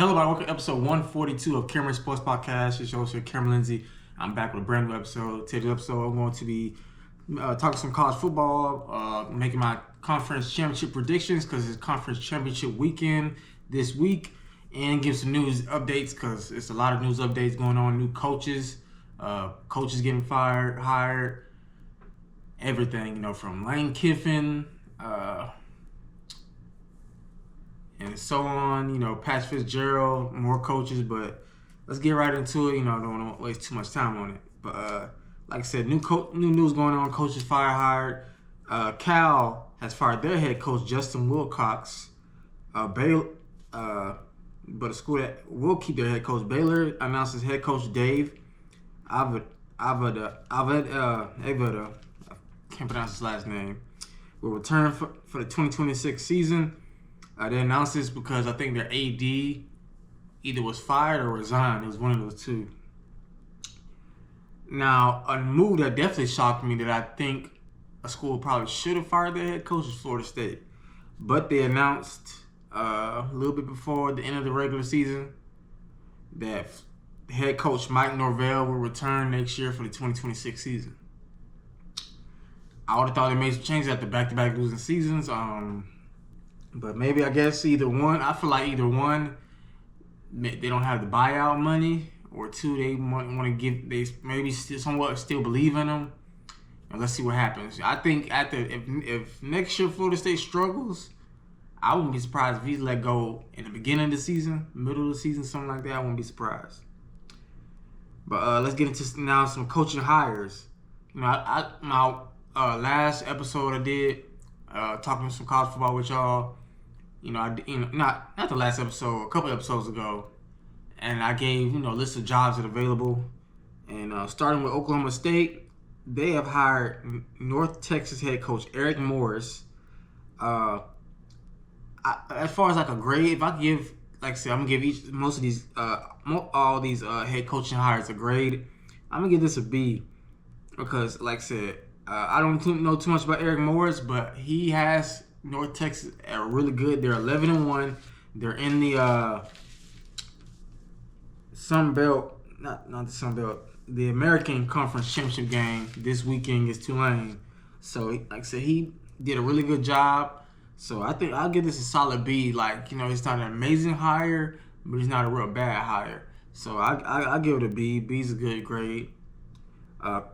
Hello, welcome to episode 142 of Cameron Sports Podcast. It's your host, Cameron Lindsay. I'm back with a brand new episode. Today's episode, I'm going to be talking some college football, making my conference championship predictions because it's conference championship weekend this week, and give some news updates because it's a lot of news updates going on. New coaches, coaches getting hired, everything, from Lane Kiffin, and so on, Pat Fitzgerald, more coaches, but let's get right into it. I don't want to waste too much time on it. But like I said, new news going on. Coaches hired. Cal has fired their head coach, Justin Wilcox. But a school that will keep their head coach, Baylor, announces head coach Dave Aveda. I can't pronounce his last name. Will return for the 2026 season. They announced this because I think their AD either was fired or resigned. It was one of those two. Now, a move that definitely shocked me that I think a school probably should have fired their head coach is Florida State. But they announced a little bit before the end of the regular season that head coach Mike Norvell will return next year for the 2026 season. I would have thought they made some changes after back-to-back losing seasons. But maybe, I guess, either one. I feel like either one, they don't have the buyout money, or two, they want to give. They maybe somewhat still believe in them. And let's see what happens. I think if next year Florida State struggles, I wouldn't be surprised if he's let go in the beginning of the season, middle of the season, something like that. I wouldn't be surprised. But let's get into now some coaching hires. My last episode I did talking some college football with y'all. Not the last episode, a couple episodes ago, and I gave list of jobs that are available, and starting with Oklahoma State, they have hired North Texas head coach Eric Morris. As far as like a grade, if I give, like I said, I'm gonna give all these head coaching hires a grade. I'm gonna give this a B because, like I said, I don't know too much about Eric Morris, but he has North Texas are really good. They're 11-1. They're in the Sun Belt, not the Sun Belt, the American Conference Championship game this weekend against Tulane. So, like I said, he did a really good job. So I think I'll give this a solid B. Like, it's not an amazing hire, but it's not a real bad hire. So I give it a B. B's a good grade.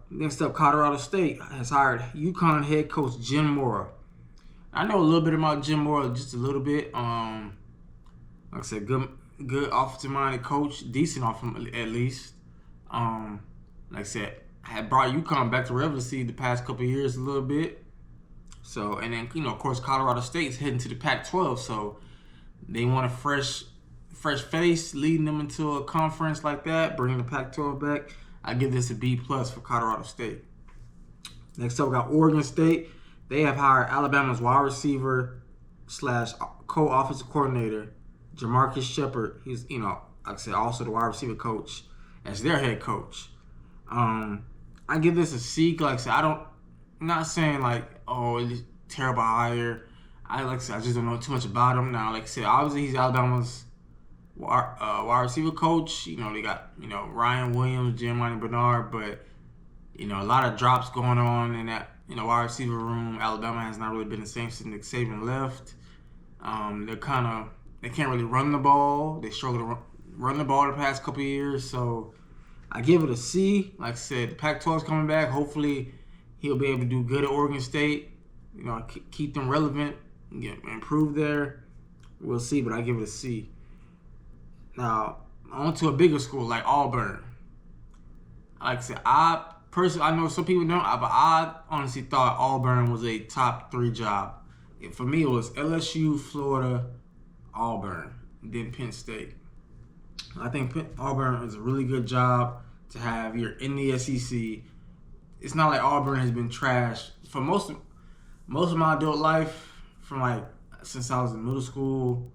Next up, Colorado State has hired UConn head coach Jim Mora. I know a little bit about Jim Mora, just a little bit. Like I said, good offensive-minded coach, decent offensive at least. Like I said, I had brought UConn back to relevancy the past couple of years a little bit. So, and then of course, Colorado State's heading to the Pac-12, so they want a fresh face leading them into a conference like that, bringing the Pac-12 back. I give this a B+ for Colorado State. Next up, we got Oregon State. They have hired Alabama's wide receiver / co-offensive coordinator, Jamarcus Shepard. He's, like I said, also the wide receiver coach as their head coach. I give this a C. Like I said, I'm not saying it's terrible hire. I just don't know too much about him. Now, like I said, obviously he's Alabama's wide receiver coach. They got Ryan Williams, Jermaine Bernard, but a lot of drops going on in that wide receiver room. Alabama has not really been the same since Nick Saban left. They can't really run the ball. They struggle to run the ball the past couple of years. So I give it a C. Like I said, the Pac-12 is coming back. Hopefully he'll be able to do good at Oregon State. Keep them relevant, improve there. We'll see, but I give it a C. Now, on to a bigger school like Auburn. Like I said, I know some people don't, but I honestly thought Auburn was a top 3 job. For me, it was LSU, Florida, Auburn, then Penn State. I think Auburn is a really good job to have. You're in the SEC. It's not like Auburn has been trashed for most of my adult life, from since I was in middle school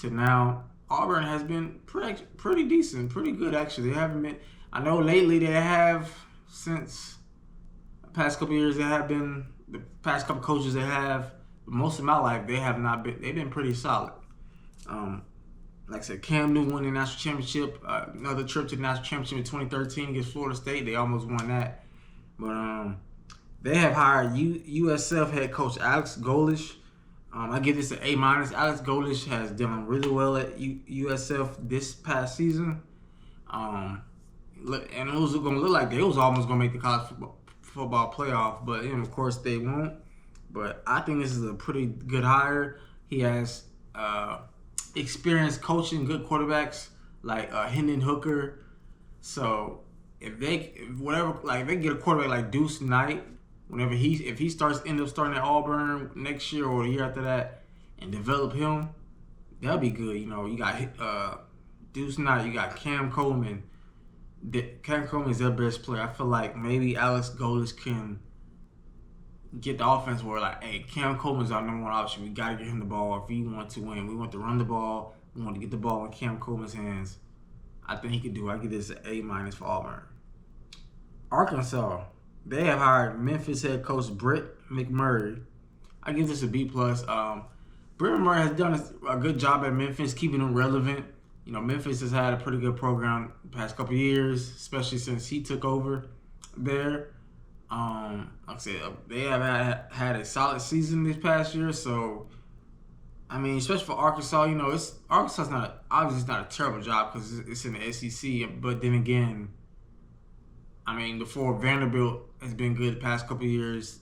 to now. Auburn has been pretty decent, pretty good actually. They haven't been. I know lately they have. Since the past couple of years, the past couple coaches they have, most of my life they have not been. They've been pretty solid. like I said, Cam Newton won the national championship. Another trip to the national championship in 2013 against Florida State. They almost won that. But they have hired USF head coach Alex Golesh. I give this an A-. Alex Golesh has done really well at USF this past season. And it was going to look like they was almost going to make the college football playoff, but of course they won't. But I think this is a pretty good hire. He has experience coaching good quarterbacks like Hendon Hooker. So if they get a quarterback like Deuce Knight, if he ends up starting at Auburn next year or the year after that, and develop him, that'll be good. You got Deuce Knight, you got Cam Coleman. Cam Coleman is their best player. I feel like maybe Alex Golesh can get the offense where, like, hey, Cam Coleman's our number one option. We got to get him the ball if we want to win. We want to run the ball. We want to get the ball in Cam Coleman's hands. I think he can do it. I give this an A- for Auburn. Arkansas, they have hired Memphis head coach Brett McMurray. I give this a B+. Brett McMurray has done a good job at Memphis, keeping them relevant. Memphis has had a pretty good program the past couple of years, especially since he took over there. Like I said, they have had a solid season this past year. So, I mean, especially for Arkansas, Arkansas's not a terrible job because it's in the SEC. But then again, I mean, before Vanderbilt has been good the past couple of years,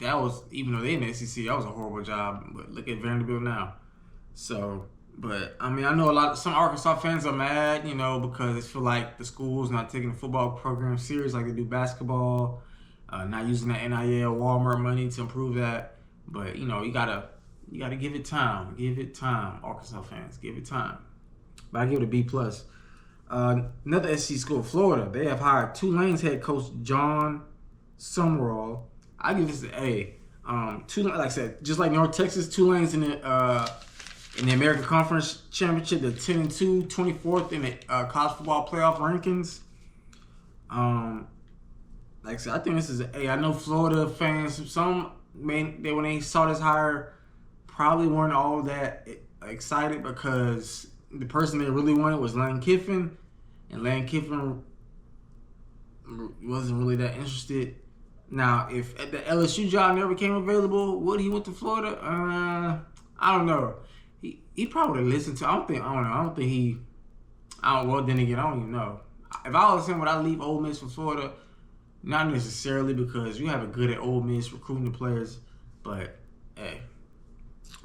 that was, even though they're in the SEC, that was a horrible job. But look at Vanderbilt now. So, but I mean, I know some Arkansas fans are mad, because they feel like the school's not taking the football program serious like they do basketball, not using that NIL Walmart money to improve that. But you gotta give it time. Give it time, Arkansas fans. Give it time. But I give it a B+. Another SEC school, Florida. They have hired Tulane's head coach John Summerall. I give this an A. Tulane, like I said, just like North Texas, Tulane's in the American Conference Championship, they're 10-2, 24th in the college football playoff rankings. Like I said, I think this is an A. I know Florida fans, when they saw this hire, probably weren't all that excited because the person they really wanted was Lane Kiffin, and Lane Kiffin wasn't really that interested. Now, if the LSU job never became available, would he went to Florida? I don't know. He probably would have listened to. Well, then again, I don't even know. If I was him, would I leave Ole Miss for Florida? Not necessarily, because you have a good at Ole Miss recruiting the players. But hey,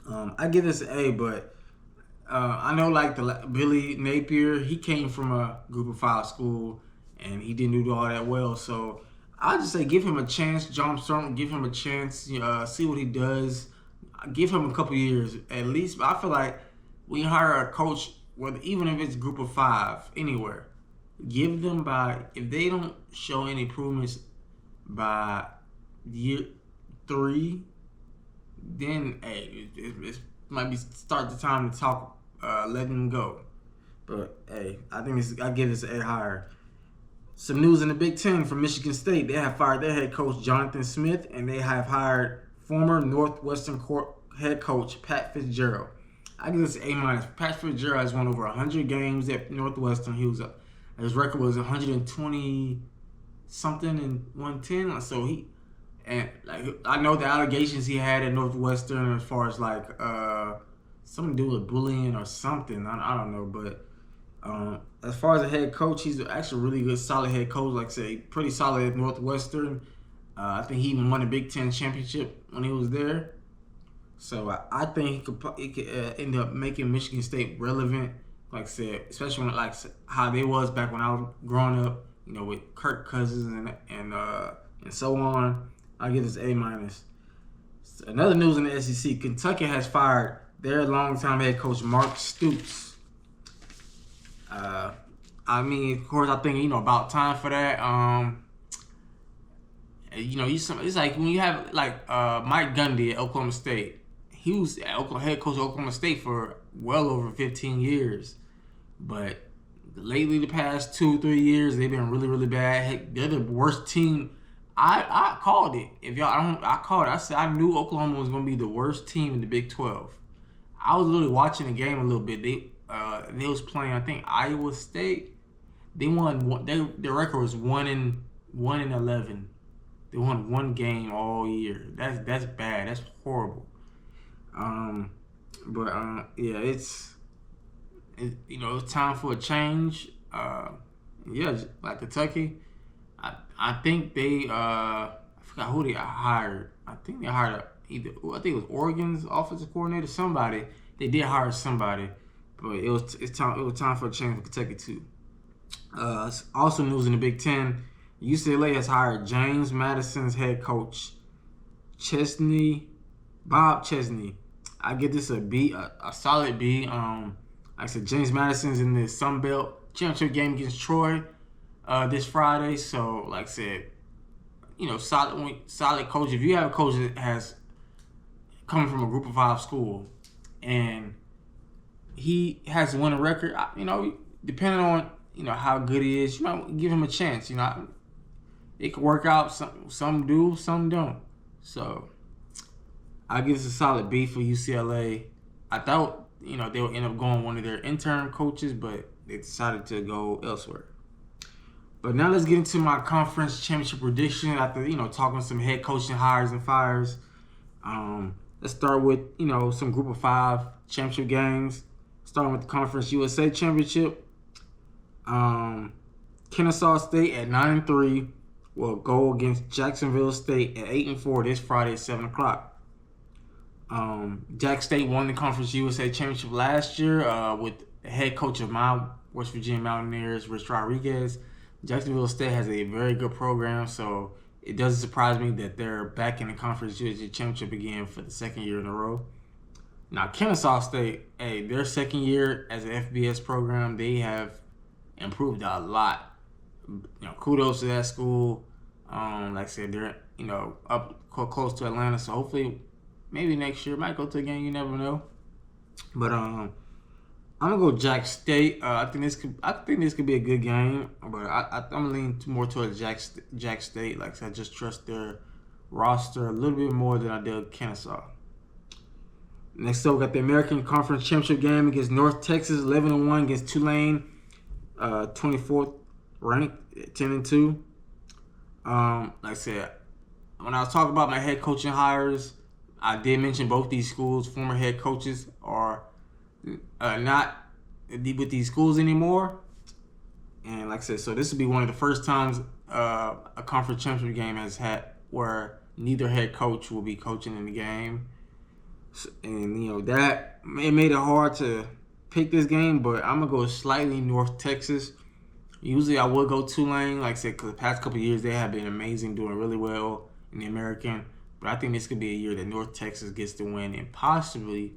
I give this an A. But I know like Billy Napier, he came from a Group of 5 school and he didn't do all that well. So I'll just say give him a chance. John Storm, give him a chance. See what he does. Give him a couple years at least. But I feel like when you hire a coach, even if it's Group of 5, anywhere, give them if they don't show any improvements by year 3, then hey, it might be start the time to talk, letting them go. But hey, I give this an A higher. Some news in the Big Ten from Michigan State. They have fired their head coach Jonathan Smith, and they have hired former Northwestern head coach Pat Fitzgerald. I give this an A-. Pat Fitzgerald has won over 100 games at Northwestern. His record was 120 something and 110. So I know the allegations he had at Northwestern as far as like something to do with bullying or something. I don't know, but as far as a head coach, he's actually a really good, solid head coach. Like I say, pretty solid at Northwestern. I think he even won a Big Ten championship when he was there. So I think he could end up making Michigan State relevant. Like I said, especially when how they was back when I was growing up, with Kirk Cousins and so on. I give this A-. Another news in the SEC: Kentucky has fired their longtime head coach Mark Stoops. I mean, of course, I think about time for that. It's like when you have Mike Gundy at Oklahoma State. He was head coach of Oklahoma State for well over 15 years. But lately, the past 2-3 years, they've been really, really bad. Heck, they're the worst team. I called it. I called it. I said I knew Oklahoma was going to be the worst team in the Big 12. I was literally watching the game a little bit. They was playing, I think, Iowa State. They won. Their record was 1-11. They won one game all year. That's bad. That's horrible. Um, yeah, it's time for a change. Yeah, like Kentucky. I think they I forgot who they hired. I think they hired I think it was Oregon's offensive coordinator. Somebody they did hire somebody, but it was time for a change for Kentucky too. Also news in the Big Ten, UCLA has hired James Madison's head coach, Bob Chesney. I give this a B, a solid B. Like I said, James Madison's in the Sun Belt Championship game against Troy this Friday. So, like I said, solid coach. If you have a coach that has coming from a Group of 5 school and he has won a record, depending on how good he is, you might give him a chance. It could work out. Some do, some don't. So I give this a solid B for UCLA. I thought they would end up going one of their interim coaches, but they decided to go elsewhere. But now let's get into my conference championship prediction after talking some head coaching hires and fires. Let's start with some Group of 5 championship games. Starting with the Conference USA Championship. Kennesaw State at 9-3 will go against Jacksonville State at 8-4 this Friday at 7 o'clock. Jack State won the Conference USA Championship last year with the head coach of my West Virginia Mountaineers, Rich Rodriguez. Jacksonville State has a very good program, so it doesn't surprise me that they're back in the Conference USA Championship again for the second year in a row. Now, Kennesaw State, their second year as an FBS program, they have improved a lot. Kudos to that school. Like I said, they're up close to Atlanta, so hopefully, maybe next year might go to a game. You never know. But I'm gonna go Jack State. I think this could be a good game, but I'm gonna lean more towards Jack State. Like I said, I just trust their roster a little bit more than I did Kennesaw. Next up, we got the American Conference Championship game against North Texas, 11-1 against Tulane, 24th ranked, 10-2. Like I said, when I was talking about my head coaching hires, I did mention both these schools' former head coaches are not with these schools anymore. And like I said, so this will be one of the first times a conference championship game has had where neither head coach will be coaching in the game. And that it made it hard to pick this game, but I'm gonna go slightly North Texas. Usually I would go Tulane, like I said, because the past couple of years they have been amazing, doing really well in the American. But I think this could be a year that North Texas gets to win and possibly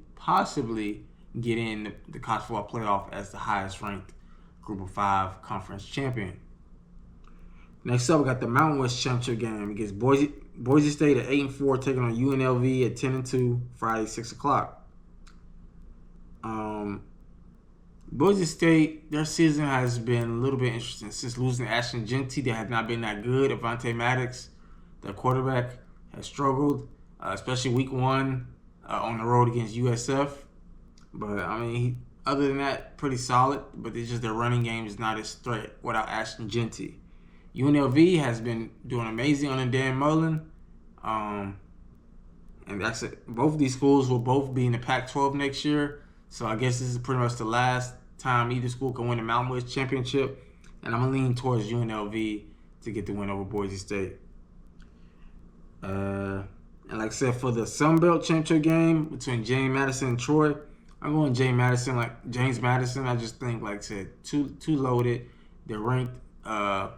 get in the college football playoff as the highest ranked Group of 5 conference champion. Next up, we got the Mountain West Championship game against Boise State at 8-4, taking on UNLV at 10-2, Friday 6 o'clock. Boise State, their season has been a little bit interesting since losing Ashton Jeanty. They have not been that good. Avonte Maddox, their quarterback, has struggled, especially week 1 on the road against USF. But other than that, pretty solid. But it's just their running game is not as threat without Ashton Jeanty. UNLV has been doing amazing under Dan Mullen. And that's it. Both of these schools will both be in the Pac-12 next year. So I guess this is pretty much the last time either school can win the Mountain West Championship. And I'm going to lean towards UNLV to get the win over Boise State. And like I said, for the Sun Belt Championship game between James Madison and Troy, I'm going James Madison. I just think, like I said, too loaded. They're ranked They're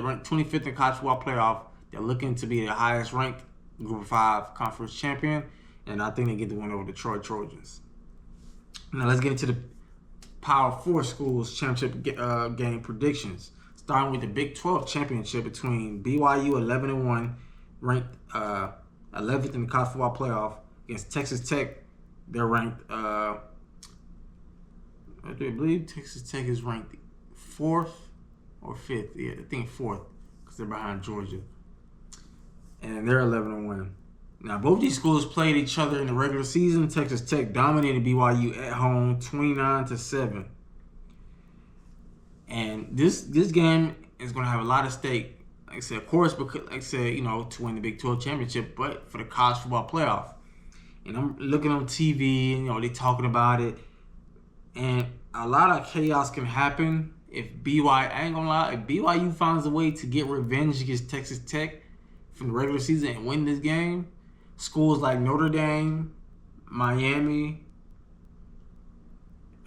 ranked 25th in college football playoff. They're looking to be the highest ranked Group of 5 conference champion, and I think they get the win over the Troy Trojans. Now let's get into the Power 4 schools championship game predictions. Starting with the Big 12 championship between BYU 11-1, ranked 11th in the college football playoff, against Texas Tech. They're ranked. I believe Texas Tech is ranked 4th or 5th. Yeah, I think 4th because they're behind Georgia, and they're 11-1. Now, both these schools played each other in the regular season. Texas Tech dominated BYU at home 29-7. And this game is going to have a lot of stake. Like I said, of course, because, like I said, to win the Big 12 championship, but for the college football playoff. And I'm looking on TV, they talking about it. And a lot of chaos can happen if BYU finds a way to get revenge against Texas Tech from the regular season and win this game. Schools like Notre Dame, Miami,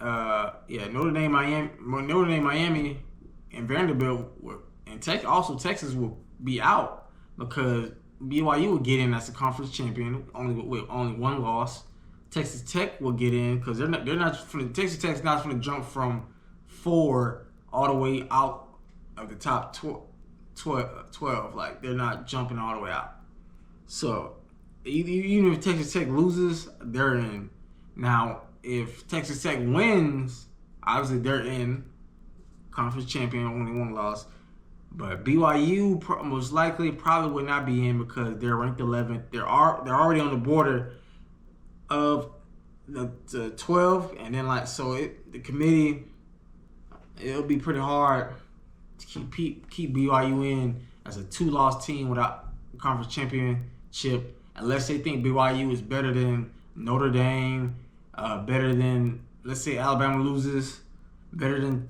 Miami, and Vanderbilt, and Texas will be out because BYU will get in as a conference champion with only one loss. Texas Tech will get in because Texas Tech's not going to jump from 4 all the way out of the top 12. Like, they're not jumping all the way out. So even if Texas Tech loses, they're in. Now, if Texas Tech wins, obviously they're in, conference champion, only one loss. But BYU most likely probably would not be in because they're ranked 11th. They're already on the border of the 12, and then the committee, it'll be pretty hard to keep BYU in as a 2-loss team without a conference championship, unless they think BYU is better than Notre Dame, better than, let's say, Alabama loses, better than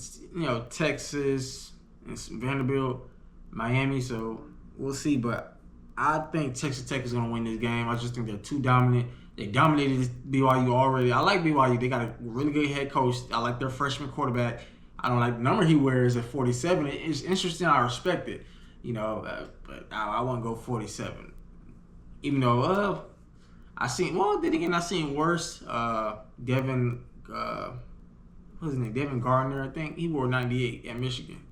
Texas and Vanderbilt, Miami. So we'll see, but I think Texas Tech is going to win this game. I just think they're too dominant. They dominated BYU already. I like BYU. They got a really good head coach. I like their freshman quarterback. I don't like the number he wears at 47. It's interesting. I respect it, but I won't go 47. Even though I seen worse. Devin Gardner, I think he wore 98 at Michigan.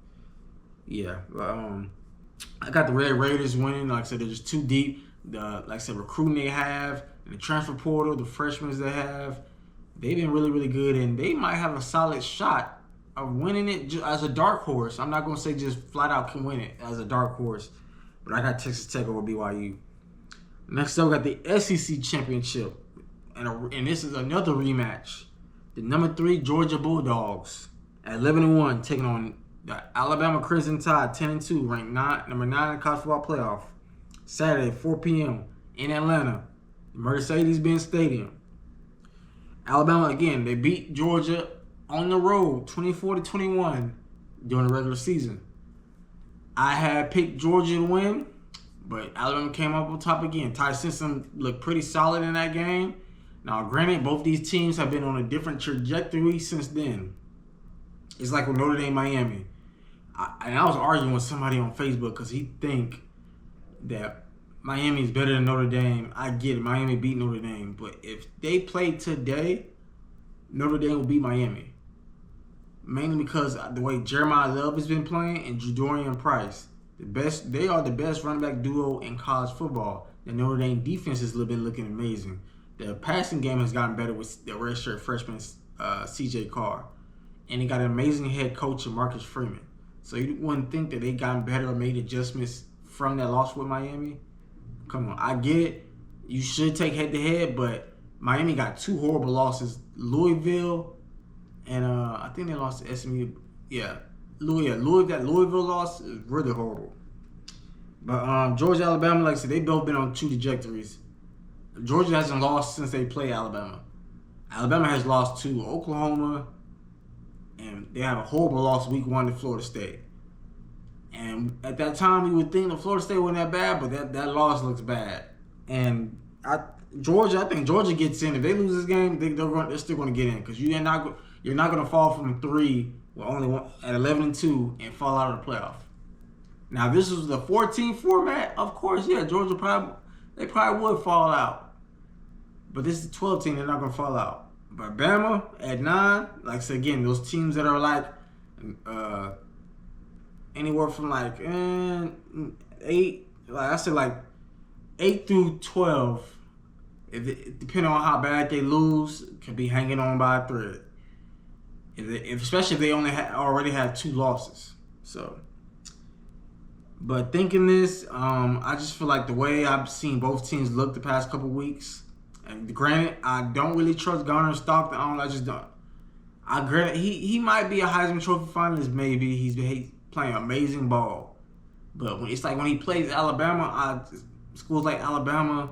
Yeah, I got the Red Raiders winning. Like I said, they're just too deep. Recruiting they have, and the transfer portal, the freshmen they have, they've been really, really good, and they might have a solid shot of winning it as a dark horse. I'm not going to say just flat out can win it as a dark horse, but I got Texas Tech over BYU. Next up, we got the SEC Championship, and this is another rematch. The number 3 Georgia Bulldogs at 11-1 taking on the Alabama Crimson Tide 10-2, ranked number 9 in the college football playoff. Saturday, 4 p.m. in Atlanta, Mercedes-Benz Stadium. Alabama, again, they beat Georgia on the road 24-21 during the regular season. I had picked Georgia to win, but Alabama came up on top again. Ty Simpson looked pretty solid in that game. Now, granted, both these teams have been on a different trajectory since then. It's like with Notre Dame, Miami. I was arguing with somebody on Facebook because he think that Miami is better than Notre Dame. I get it. Miami beat Notre Dame. But if they play today, Notre Dame will beat Miami. Mainly because the way Jeremiah Love has been playing and Jadorian Price. They are the best running back duo in college football. The Notre Dame defense has been looking amazing. The passing game has gotten better with the redshirt freshman C.J. Carr. And they got an amazing head coach in Marcus Freeman. So you wouldn't think that they gotten better or made adjustments from that loss with Miami. Come on, I get it. You should take head-to-head, but Miami got 2 horrible losses. Louisville, and I think they lost to SMU. Yeah, that Louisville loss is really horrible. But Georgia, Alabama, like I said, they both been on 2 trajectories. Georgia hasn't lost since they played Alabama. Alabama has lost to Oklahoma, and they have a horrible loss week 1 to Florida State. And at that time, you would think the Florida State wasn't that bad, but that loss looks bad. And I think Georgia gets in. If they lose this game, they're still going to get in because you're not going to fall from 3 with only one at 11-2 and fall out of the playoff. Now, this is the 14 format. Of course, yeah, Georgia probably would fall out. But this is the 12 team. They're not going to fall out. But Bama at 9, like I said again, those teams that are like anywhere from like 8, like I said, like 8 through 12. Depending on how bad they lose, can be hanging on by a thread. Especially if they already have 2 losses. So, But thinking this, I just feel like the way I've seen both teams look the past couple weeks, and granted, I don't really trust Garner and Stockton. I just don't. I granted he might be a Heisman Trophy finalist. Maybe he's playing amazing ball, but it's like when he plays Alabama, schools like Alabama,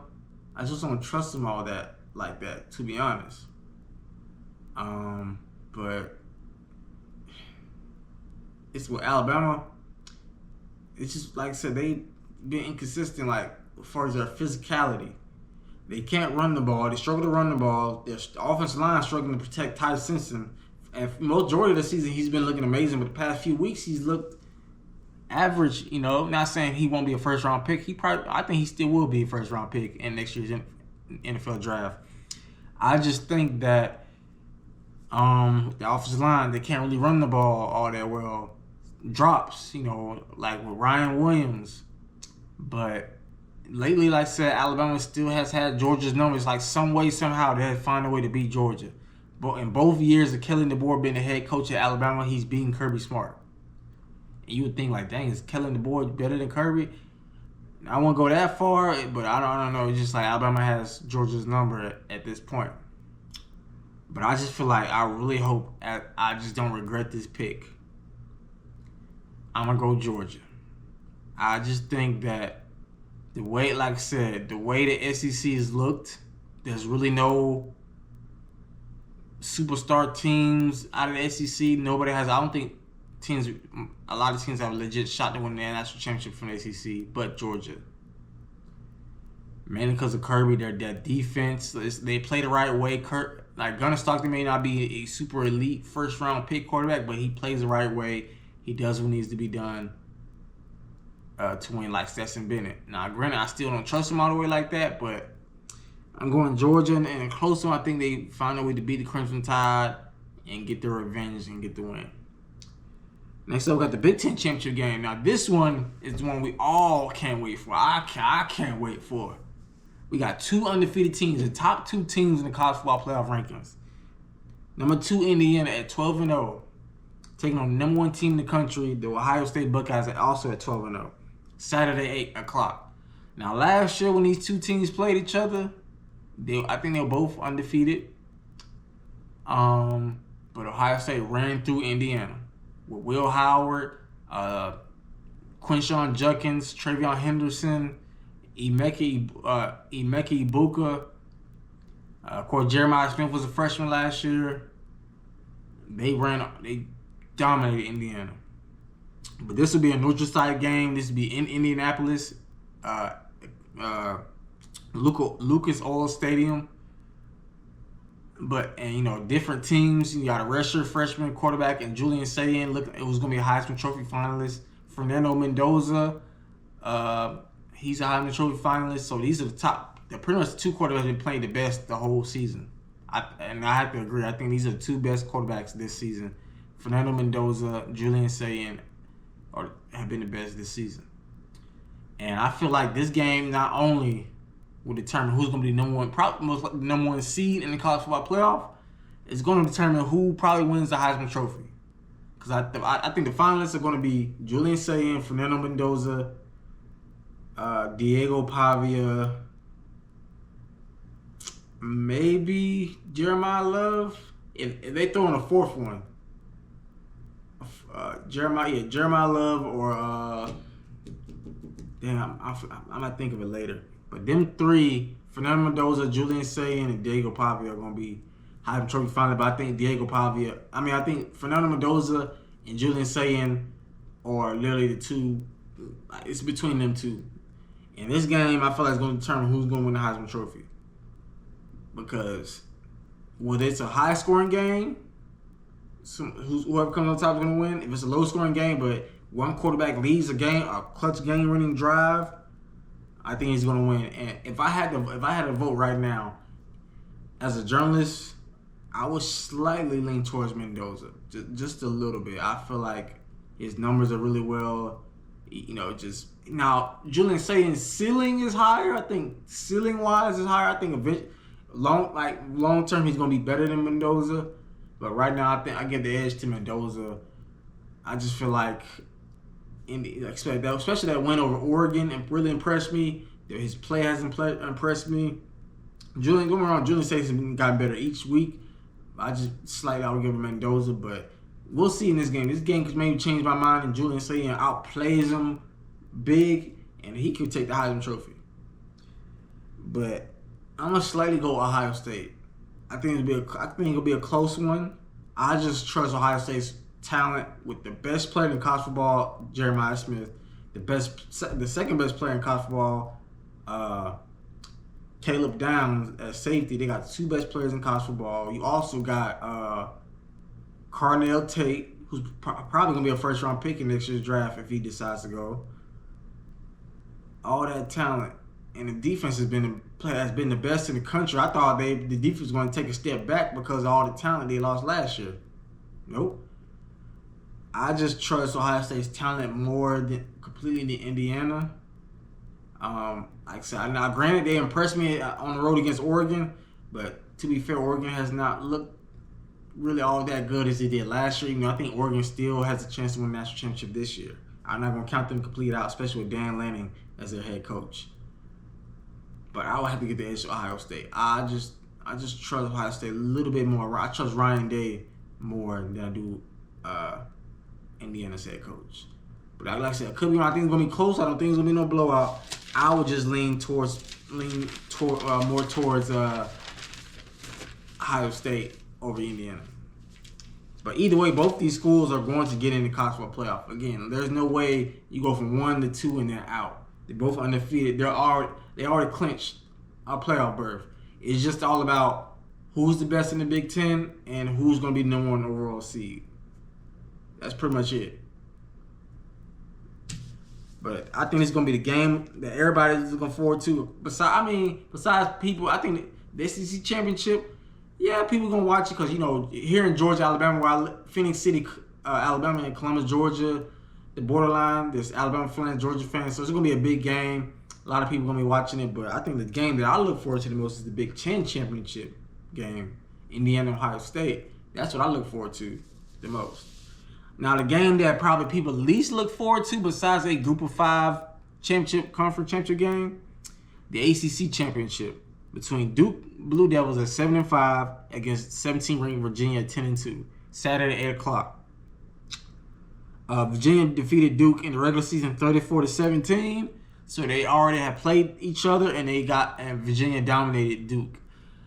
I just don't trust him all that like that. To be honest, but it's with Alabama. It's just like I said, they've been inconsistent. Like as far as their physicality. They can't run the ball. They struggle to run the ball. Their offensive line struggling to protect Ty Simpson. And for majority of the season, he's been looking amazing. But the past few weeks, he's looked average. Not saying he won't be a first round pick. I think he still will be a first round pick in next year's NFL draft. I just think that the offensive line, they can't really run the ball all that well. Drops, like with Ryan Williams, but. Lately, like I said, Alabama still has had Georgia's numbers. Like some way, somehow, they find a way to beat Georgia. But in both years of Kellen DeBoer being the head coach at Alabama, he's beating Kirby Smart. And you would think, like, dang, is Kellen DeBoer better than Kirby? I won't go that far, but I don't know. It's just like Alabama has Georgia's number at this point. But I just feel like I really hope I just don't regret this pick. I'm going to go Georgia. I just think that the way, like I said, the way the SEC has looked, there's really no superstar teams out of the SEC. Nobody has. I don't think a lot of teams have a legit shot to win the national championship from the SEC, but Georgia. Mainly because of Kirby, their defense, they play the right way. Gunnar Stockton may not be a super elite first round pick quarterback, but he plays the right way. He does what needs to be done. To win like Stetson Bennett. Now, granted, I still don't trust him all the way like that, but I'm going Georgia, and a close one, I think they find a way to beat the Crimson Tide and get their revenge and get the win. Next up, we got the Big Ten Championship game. Now, this one is the one we all can't wait for. I can't wait for. We got two undefeated teams, the top two teams in the college football playoff rankings. Number 2, Indiana at 12-0, taking on the number 1 team in the country, the Ohio State Buckeyes, also at 12-0. Saturday, 8 o'clock. Now, last year when these two teams played each other, I think they were both undefeated. But Ohio State ran through Indiana with Will Howard, Quinshon Judkins, Travion Henderson, Emeka Ibuka. Of course, Jeremiah Smith was a freshman last year. They dominated Indiana. But this will be a neutral site game. This will be in Indianapolis, Lucas Oil Stadium. But different teams. You got a redshirt freshman quarterback and Julian Sayin. Look, it was going to be a Heisman Trophy finalist. Fernando Mendoza, he's a Heisman Trophy finalist. So these are the top. They're pretty much the two quarterbacks that have been playing the best the whole season. I have to agree. I think these are the two best quarterbacks this season. Fernando Mendoza, Julian Sayin have been the best this season. And I feel like this game not only will determine who's going to be the most number one seed in the college football playoff, it's going to determine who probably wins the Heisman Trophy. Because I think the finalists are going to be Julian Sayin, Fernando Mendoza, Diego Pavia, maybe Jeremiah Love. If they throw in a fourth one, Jeremiah Love or I might think of it later. But them three, Fernando Mendoza, Julian Sayin, and Diego Pavia are going to be Heisman Trophy finalists. But I think Fernando Mendoza and Julian Sayin are literally the two. It's between them two. In this game, I feel like it's going to determine who's going to win the Heisman Trophy. Because whether it's a high-scoring game, whoever comes on top is going to win. If it's a low-scoring game, but one quarterback leads a clutch game-winning drive, I think he's going to win. And if I had to vote right now, as a journalist, I would slightly lean towards Mendoza, just a little bit. I feel like his numbers are really well. Now Julian Sayin's ceiling is higher. I think ceiling-wise is higher. I think long term he's going to be better than Mendoza. But right now, I think I give the edge to Mendoza. I just feel like especially that win over Oregon, and really impressed me. His play has impressed me. Julian, don't get me wrong, Julian State's gotten better each week. I just slightly I would give him Mendoza, but we'll see in this game. This game could maybe change my mind, and Julian State outplays him big, and he could take the Heisman Trophy. But I'm gonna slightly go Ohio State. I think it'll be a close one. I just trust Ohio State's talent with the best player in college football, Jeremiah Smith, the second best player in college football, Caleb Downs at safety. They got the two best players in college football. You also got Carnell Tate, who's probably going to be a first-round pick in next year's draft if he decides to go. All that talent. And the defense has been the best in the country. I thought the defense was going to take a step back because of all the talent they lost last year. Nope. I just trust Ohio State's talent more than completely than Indiana. Like I said, now granted they impressed me on the road against Oregon, but to be fair, Oregon has not looked really all that good as they did last year. I think Oregon still has a chance to win the national championship this year. I'm not going to count them completely out, especially with Dan Lanning as their head coach. But I would have to get the edge to Ohio State. I just trust Ohio State a little bit more. I trust Ryan Day more than I do Indiana's head coach. But like I said, it could be. I think it's gonna be close. I don't think it's gonna be no blowout. I would just lean more towards Ohio State over Indiana. But either way, both these schools are going to get in the college football playoff. Again, there's no way you go from 1 to 2 and they're out. They're both undefeated. They already clinched a playoff berth. It's just all about who's the best in the Big Ten and who's going to be the number 1 overall seed. That's pretty much it. But I think it's going to be the game that everybody's looking forward to. Besides people, I think the ACC Championship, yeah, people going to watch it because, here in Georgia, Alabama, Phoenix City, Alabama, and Columbus, Georgia, the borderline, there's Alabama fans, Georgia fans. So it's going to be a big game. A lot of people going to be watching it. But I think the game that I look forward to the most is the Big Ten Championship game, Indiana, Ohio State. That's what I look forward to the most. Now, the game that probably people least look forward to besides a Group of 5 conference championship game, the ACC Championship between Duke Blue Devils at 7-5 against 17-ranked Virginia at 10-2, Saturday at 8 o'clock. Virginia defeated Duke in the regular season 34-17, so they already have played each other, and Virginia dominated Duke.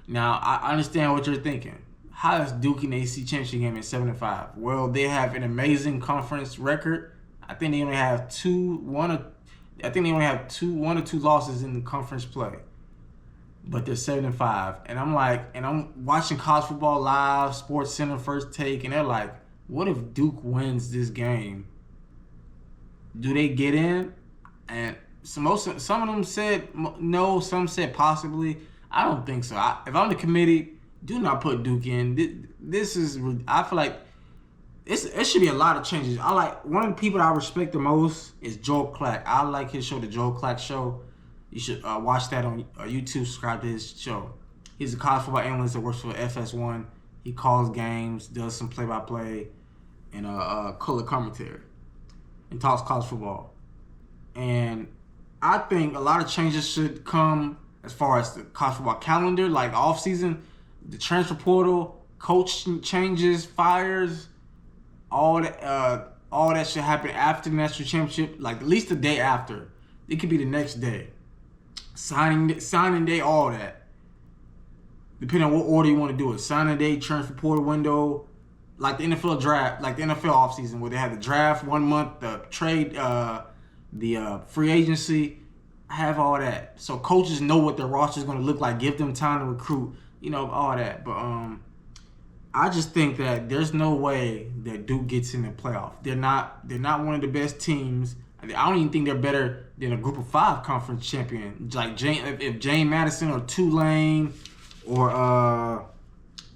Now, I understand what you're thinking. How is Duke in the ACC Championship game at 7-5? Well, they have an amazing conference record. I think they only have one or two losses in the conference play, but they're 7-5. And I'm watching college football live, Sports Center, First Take, and they're like, what if Duke wins this game? Do they get in? And some of them said no, some said possibly. I don't think so. If I'm the committee, do not put Duke in. I feel like it should be a lot of changes. One of the people that I respect the most is Joel Clack. I like his show, the Joel Clack Show. You should watch that on YouTube. Subscribe to his show. He's a college football analyst that works for FS1. He calls games, does some play-by-play, and color commentary, and talks college football. And I think a lot of changes should come as far as the college football calendar, like off-season, the transfer portal, coach changes, fires, all that should happen after the national championship, like at least the day after. It could be the next day. Signing day, all that. Depending on what order you want to do it. Signing day, transfer portal window, like the NFL draft, like the NFL offseason where they have the draft 1 month, the trade, the free agency, have all that. So coaches know what their roster is going to look like, give them time to recruit, all that. But I just think that there's no way that Duke gets in the playoff. They're not one of the best teams. I don't even think they're better than a Group of 5 conference champion. Like if James Madison or Tulane or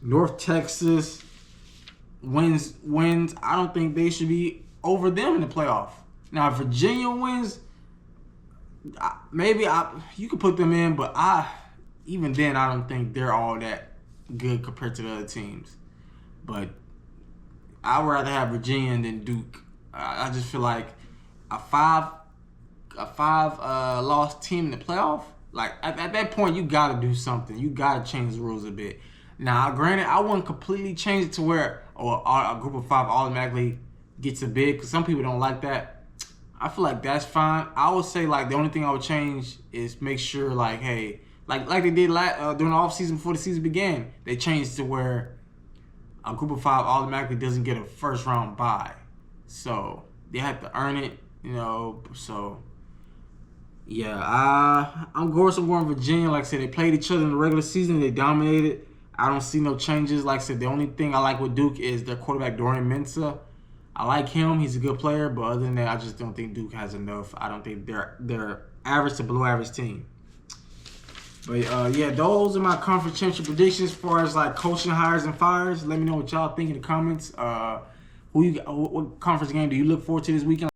North Texas wins, I don't think they should be over them in the playoff. Now, if Virginia wins, maybe you could put them in, but even then I don't think they're all that good compared to the other teams. But I would rather have Virginia than Duke. I just feel like a five lost team in the playoff. Like at that point, you got to do something. You got to change the rules a bit. Now, granted, I wouldn't completely change it to where a group of 5 automatically gets a bid, because some people don't like that. I feel like that's fine. I would say like the only thing I would change is make sure like, hey, like they did during the offseason before the season began, they changed to where a group of 5 automatically doesn't get a first round bye. So they have to earn it, so yeah, I'm going Virginia. Like I said, they played each other in the regular season. They dominated. I don't see no changes. Like I said, the only thing I like with Duke is their quarterback, Dorian Mensah. I like him. He's a good player. But other than that, I just don't think Duke has enough. I don't think they're average to below average team. But, yeah, those are my conference championship predictions as far as, like, coaching hires and fires. Let me know what y'all think in the comments. What conference game do you look forward to this weekend?